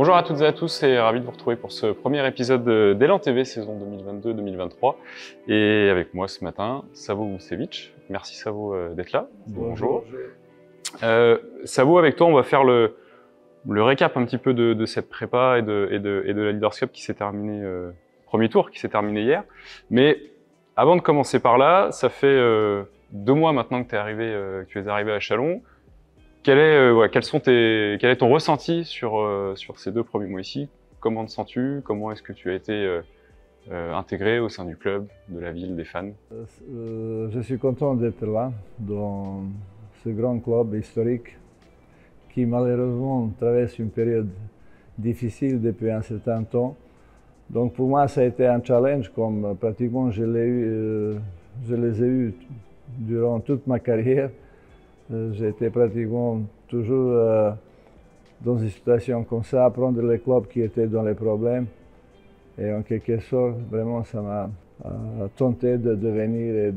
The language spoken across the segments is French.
Bonjour à toutes et à tous et ravi de vous retrouver pour ce premier épisode d'Elan TV saison 2022-2023 et avec moi ce matin Savo Vucevic. Merci Savo d'être là. Bonjour. Savo, avec toi on va faire le récap un petit peu de cette prépa et de la Leaders Cup qui s'est terminé, premier tour qui s'est terminé hier. Mais avant de commencer par là, ça fait 2 mois maintenant que tu es arrivé à Chalon. Quel est ton ressenti sur ces 2 premiers mois ici? Comment te sens-tu? Comment est-ce que tu as été intégré au sein du club, de la ville, des fans? Je suis content d'être là, dans ce grand club historique qui malheureusement traverse une période difficile depuis un certain temps. Donc pour moi, ça a été un challenge, comme pratiquement je les ai eus durant toute ma carrière. J'ai été pratiquement toujours dans une situation comme ça, prendre les clubs qui étaient dans les problèmes. Et en quelque sorte, vraiment, ça m'a tenté de venir et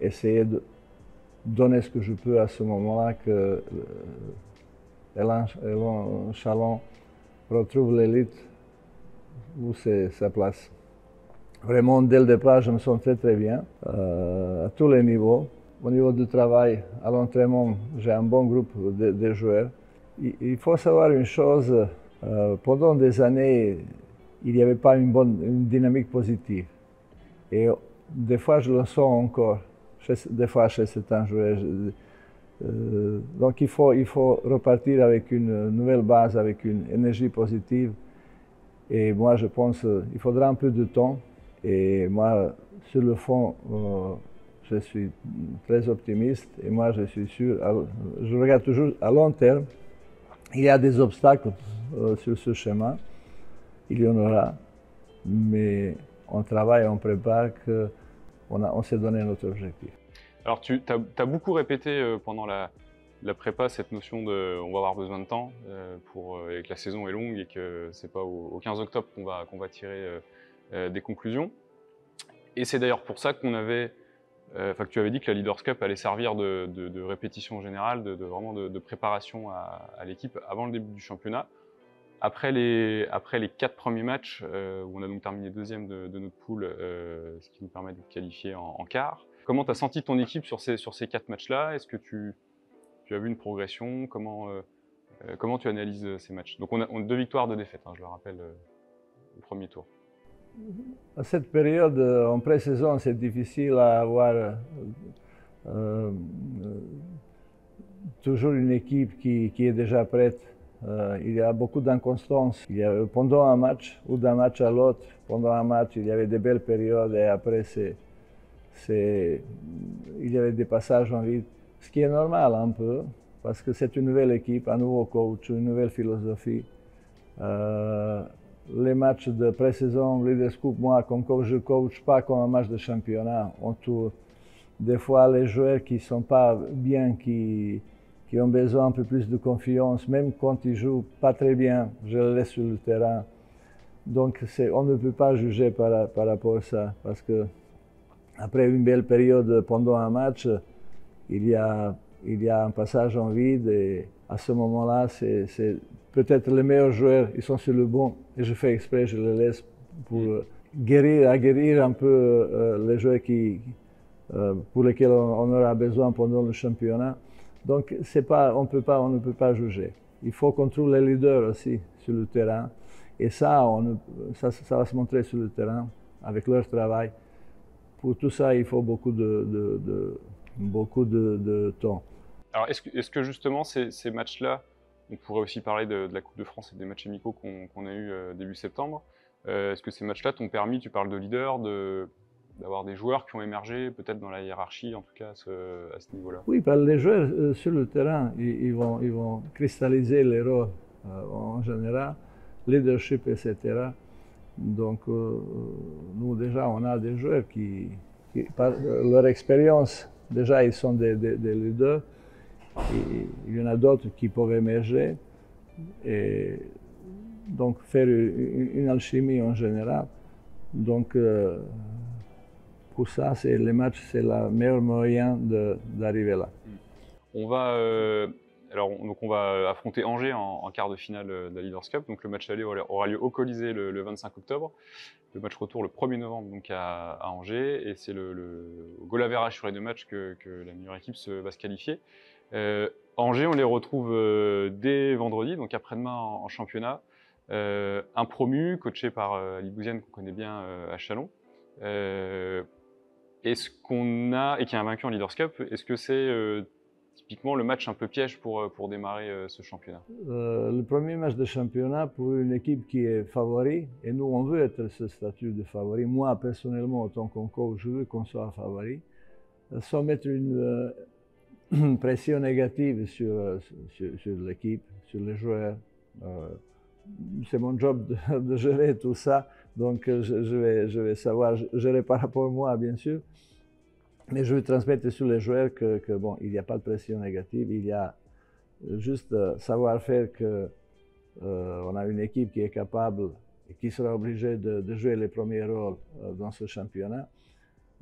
d'essayer de donner ce que je peux à ce moment-là, que Elan Chalon retrouve l'élite où c'est sa place. Vraiment, dès le départ, je me sentais très bien, à tous les niveaux. Au niveau du travail, à l'entraînement, j'ai un bon groupe de joueurs. Il faut savoir une chose, pendant des années, il n'y avait pas une dynamique positive. Et des fois, je le sens encore, des fois chez certains joueurs. Donc il faut repartir avec une nouvelle base, avec une énergie positive. Et moi, je pense qu'il faudra un peu de temps. Et moi, sur le fond, je suis très optimiste et moi je suis sûr, je regarde toujours à long terme. Il y a des obstacles sur ce chemin, il y en aura, mais on travaille, on prépare, on s'est donné notre objectif. Alors tu as beaucoup répété pendant la prépa cette notion de on va avoir besoin de temps et que la saison est longue et que c'est pas au 15 octobre qu'on va tirer des conclusions. Et c'est d'ailleurs pour ça qu'on avait que tu avais dit que la Leaders Cup allait servir de répétition générale, vraiment de préparation à l'équipe avant le début du championnat. Après les 4 premiers matchs, où on a donc terminé 2e de notre poule, ce qui nous permet de qualifier en quart. Comment tu as senti ton équipe sur ces 4 matchs-là? Est-ce que tu as vu une progression? Comment tu analyses ces matchs? Donc on a 2 victoires, 2 défaites, hein, je le rappelle, au premier tour. À cette période, en pré-saison, c'est difficile à avoir toujours une équipe qui est déjà prête. Il y a beaucoup d'inconstance. Pendant un match ou d'un match à l'autre, pendant un match, il y avait des belles périodes et après, il y avait des passages en vide. Ce qui est normal un peu, parce que c'est une nouvelle équipe, un nouveau coach, une nouvelle philosophie. Les matchs de pré-saison, Leaders Cup, moi, comme coach, je ne coach pas comme un match de championnat. Des fois, les joueurs qui ne sont pas bien, qui ont besoin un peu plus de confiance, même quand ils jouent pas très bien, je les laisse sur le terrain. Donc, on ne peut pas juger par rapport à ça, parce que après une belle période pendant un match, il y a un passage en vide et à ce moment-là, c'est peut-être les meilleurs joueurs, ils sont sur le banc et je fais exprès, je les laisse pour aguerrir un peu les joueurs pour lesquels on aura besoin pendant le championnat. Donc on ne peut pas juger. Il faut qu'on trouve les leaders aussi sur le terrain et ça va se montrer sur le terrain avec leur travail. Pour tout ça, il faut beaucoup de temps. Alors est-ce que justement ces matchs-là, on pourrait aussi parler de la Coupe de France et des matchs amicaux qu'on a eu début septembre. Est-ce que ces matchs-là t'ont permis, tu parles de leader, d'avoir des joueurs qui ont émergé, peut-être dans la hiérarchie, en tout cas à ce niveau-là? Oui, les joueurs sur le terrain, ils vont cristalliser les rôles en général, leadership, etc. Donc nous déjà, on a des joueurs qui par leur expérience, déjà ils sont des leaders. Il y en a d'autres qui peuvent émerger et donc faire une alchimie en général. Donc pour ça, les matchs, c'est le meilleur moyen d'arriver là. On va Alors, donc on va affronter Angers en quart de finale de la Leaders Cup. Donc le match aller aura lieu au Colisée le 25 octobre. Le match retour le 1er novembre donc à Angers. Et c'est le goal average sur les 2 matchs que la meilleure équipe va se qualifier. Angers, on les retrouve dès vendredi, donc après-demain en championnat. Un promu, coaché par Ali Bouziane, qu'on connaît bien à Châlons. Est-ce qu'on a, et qui a vaincu en Leaders Cup, est-ce que c'est typiquement le match un peu piège pour démarrer ce championnat? Le premier match de championnat pour une équipe qui est favori, et nous on veut être ce statut de favori. Moi personnellement, en tant que coach, je veux qu'on soit favori, sans mettre une pression négative sur l'équipe, sur les joueurs. C'est mon job de gérer tout ça, donc je vais savoir gérer par rapport à moi, bien sûr. Mais je veux transmettre sur les joueurs que bon, il n'y a pas de pression négative, il y a juste savoir-faire que on a une équipe qui est capable et qui sera obligée de jouer les premiers rôles dans ce championnat.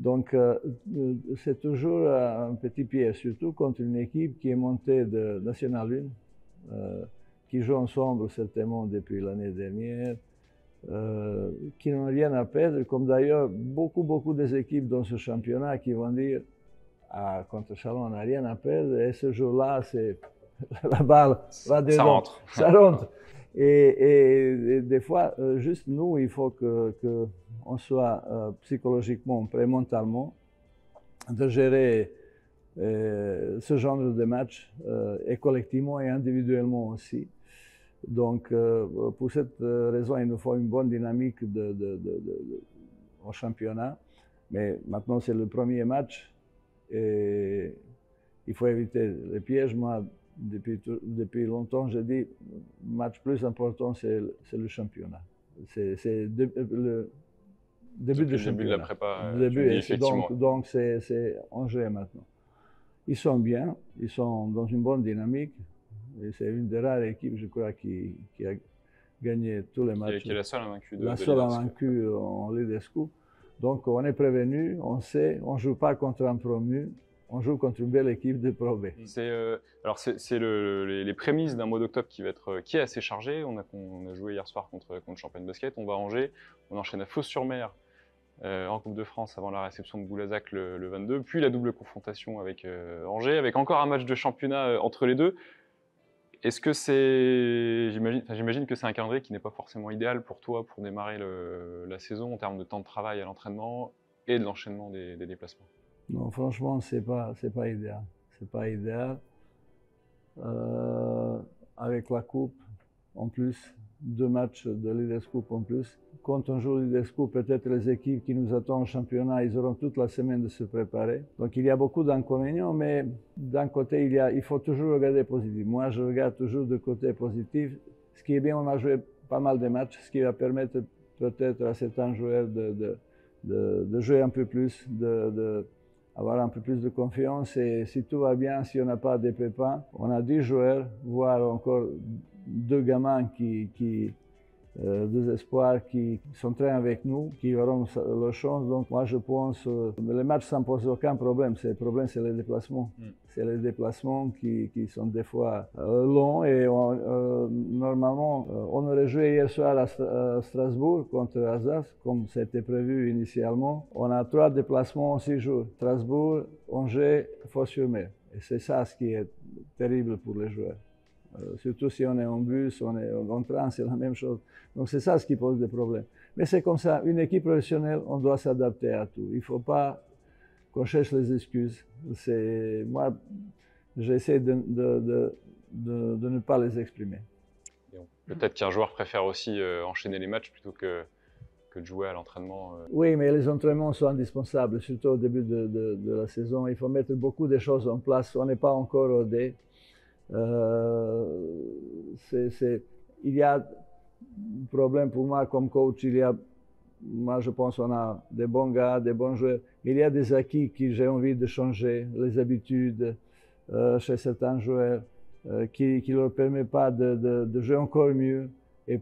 Donc c'est toujours un petit piège, surtout contre une équipe qui est montée de National 1, qui joue ensemble certainement depuis l'année dernière, qui n'ont rien à perdre, comme d'ailleurs beaucoup des équipes dans ce championnat qui vont dire contre Châlons, on n'a rien à perdre, et ce jour-là, c'est la balle va dedans. Ça rentre. Ça rentre. Et des fois, juste nous, il faut qu'on soit psychologiquement prêt, mentalement, de gérer ce genre de match, et collectivement et individuellement aussi. Donc, pour cette raison, il nous faut une bonne dynamique au championnat. Mais maintenant, c'est le premier match et il faut éviter les pièges. Moi, depuis longtemps, je dis le match plus important, c'est le championnat. C'est le début du championnat. Début de la prépa. Donc, c'est Angers maintenant. Ils sont bien, ils sont dans une bonne dynamique. Et c'est une des rares équipes, je crois, qui a gagné tous les matchs. Qui est la seule invaincue La seule invaincue en Leaders Cup. Donc on est prévenu, on sait, on ne joue pas contre un promu, on joue contre une belle équipe de Pro B. C'est les prémices d'un mois d'octobre qui est assez chargé. On a joué hier soir contre Champagne Basket. On va à Angers, on enchaîne à Fos-sur-Mer en Coupe de France avant la réception de Boulazac le 22, puis la double confrontation avec Angers, avec encore un match de championnat entre les deux. Est-ce que j'imagine que c'est un calendrier qui n'est pas forcément idéal pour toi pour démarrer la saison en termes de temps de travail à l'entraînement et de l'enchaînement des déplacements? Non, franchement, c'est pas idéal. C'est pas idéal. Avec la coupe, en plus, 2 matchs de Leaders Cup en plus. Quand on joue Leaders Cup, peut-être les équipes qui nous attendent au championnat, ils auront toute la semaine de se préparer. Donc il y a beaucoup d'inconvénients, mais d'un côté, il faut toujours regarder positif. Moi, je regarde toujours du côté positif. Ce qui est bien, on a joué pas mal de matchs, ce qui va permettre peut-être à certains joueurs de jouer un peu plus, avoir un peu plus de confiance. Et si tout va bien, si on n'a pas de pépins, on a 10 joueurs, voire encore 2 gamins 2 espoirs qui s'entraînent avec nous, qui auront leur chance. Donc moi je pense que les matchs ça ne pose aucun problème. Le problème c'est les déplacements. C'est les déplacements qui sont des fois longs et normalement on aurait joué hier soir à Strasbourg contre Alsace comme c'était prévu initialement. On a 3 déplacements en 6 jours. Strasbourg, Angers, Fos-sur-Mer. Et c'est ça ce qui est terrible pour les joueurs. Surtout si on est en bus, on est en train, c'est la même chose. Donc c'est ça ce qui pose des problèmes. Mais c'est comme ça, une équipe professionnelle, on doit s'adapter à tout. Il ne faut pas qu'on cherche les excuses. Moi, j'essaie de ne pas les exprimer. Peut-être qu'un joueur préfère aussi enchaîner les matchs plutôt que de jouer à l'entraînement. Oui, mais les entraînements sont indispensables, surtout au début de la saison. Il faut mettre beaucoup de choses en place. On n'est pas encore rodé. Il y a un problème pour moi comme coach. Moi, je pense qu'on a des bons gars, des bons joueurs. Mais il y a des acquis que j'ai envie de changer, les habitudes chez certains joueurs qui ne leur permettent pas de jouer encore mieux. Et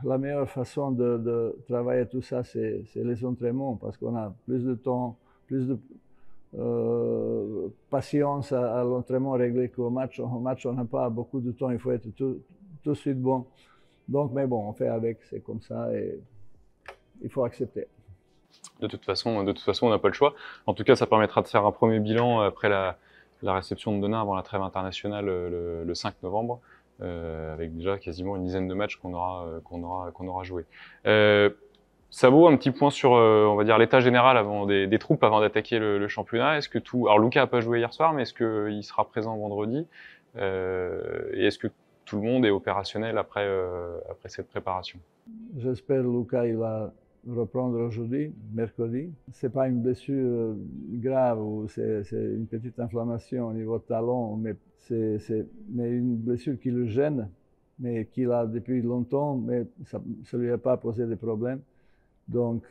la meilleure façon de travailler tout ça, c'est les entraînements parce qu'on a plus de temps, plus de patience à l'entraînement réglé qu'au match. Au match, on n'a pas beaucoup de temps, il faut être tout de suite bon. Donc, mais bon, on fait avec, c'est comme ça et il faut accepter. De toute façon, on n'a pas le choix. En tout cas, ça permettra de faire un premier bilan après la réception de Denain avant la trêve internationale le 5 novembre, avec déjà quasiment une dizaine de matchs qu'on aura joué. Ça vaut un petit point sur, on va dire, l'état général avant des troupes avant d'attaquer le championnat. Est-ce que alors Luka a pas joué hier soir, mais est-ce qu'il sera présent vendredi et est-ce que tout le monde est opérationnel après cette préparation? J'espère Luka il va reprendre aujourd'hui, mercredi. C'est pas une blessure grave ou c'est une petite inflammation au niveau talon, mais c'est une blessure qui le gêne, mais qu'il a depuis longtemps, mais ça lui a pas posé de problème. Donc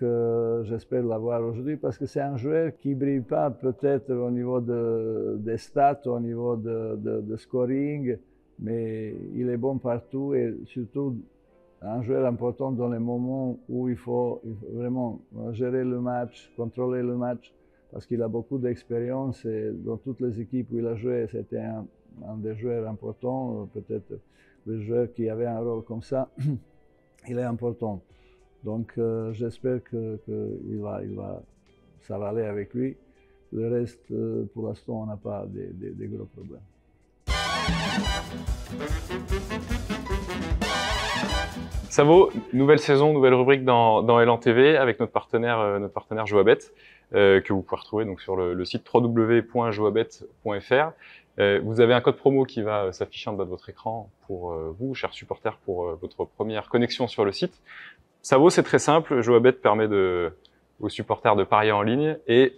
j'espère l'avoir aujourd'hui parce que c'est un joueur qui brille pas peut-être au niveau des stats, au niveau de scoring, mais il est bon partout et surtout un joueur important dans les moments où il faut vraiment gérer le match, contrôler le match, parce qu'il a beaucoup d'expérience et dans toutes les équipes où il a joué, c'était un des joueurs importants, peut-être le joueur qui avait un rôle comme ça, il est important. Donc j'espère que ça va aller avec lui. Le reste, pour l'instant, on n'a pas de gros problèmes. Ça vaut, nouvelle saison, nouvelle rubrique dans Elan TV avec notre partenaire Joabet, que vous pouvez retrouver donc sur le site www.joabet.fr. Vous avez un code promo qui va s'afficher en bas de votre écran pour vous, chers supporters, pour votre première connexion sur le site. Ça vaut, c'est très simple. Joabet permet aux supporters de parier en ligne et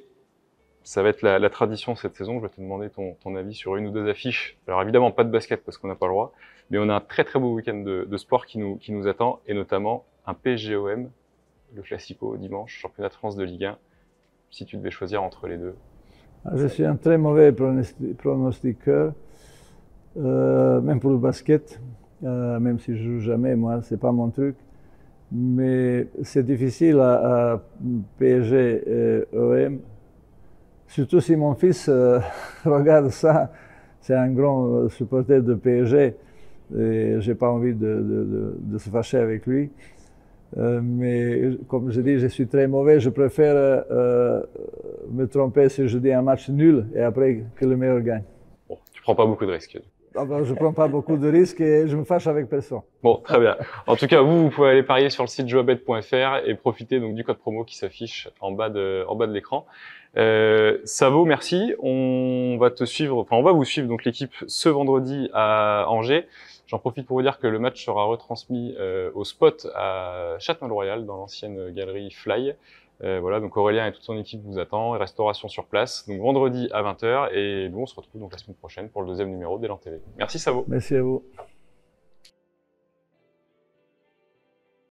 ça va être la tradition cette saison. Je vais te demander ton avis sur une ou deux affiches. Alors évidemment pas de basket parce qu'on n'a pas le droit, mais on a un très très beau week-end de sport qui nous attend et notamment un PSG-OM, le Classico dimanche, championnat de France de Ligue 1. Si tu devais choisir entre les deux. Je suis un très mauvais pronostiqueur, même pour le basket, même si je joue jamais, moi c'est pas mon truc. Mais c'est difficile à PSG et OM. Surtout si mon fils regarde ça, c'est un grand supporter de PSG et j'ai pas envie de se fâcher avec lui. Mais comme je dis, je suis très mauvais. Je préfère me tromper si je dis un match nul et après que le meilleur gagne. Bon, tu prends pas beaucoup de risques. Alors, je prends pas beaucoup de risques et je me fâche avec personne. Bon, très bien. En tout cas, vous pouvez aller parier sur le site joabet.fr et profiter donc du code promo qui s'affiche en bas de l'écran. Savo, merci. On va vous suivre donc l'équipe ce vendredi à Angers. J'en profite pour vous dire que le match sera retransmis au Spot à Châtenois-le-Royal dans l'ancienne galerie Fly. Voilà, donc Aurélien et toute son équipe vous attend, restauration sur place, donc vendredi à 20h, et nous on se retrouve donc la semaine prochaine pour le deuxième numéro d'Elan TV. Merci Savo. Merci à vous.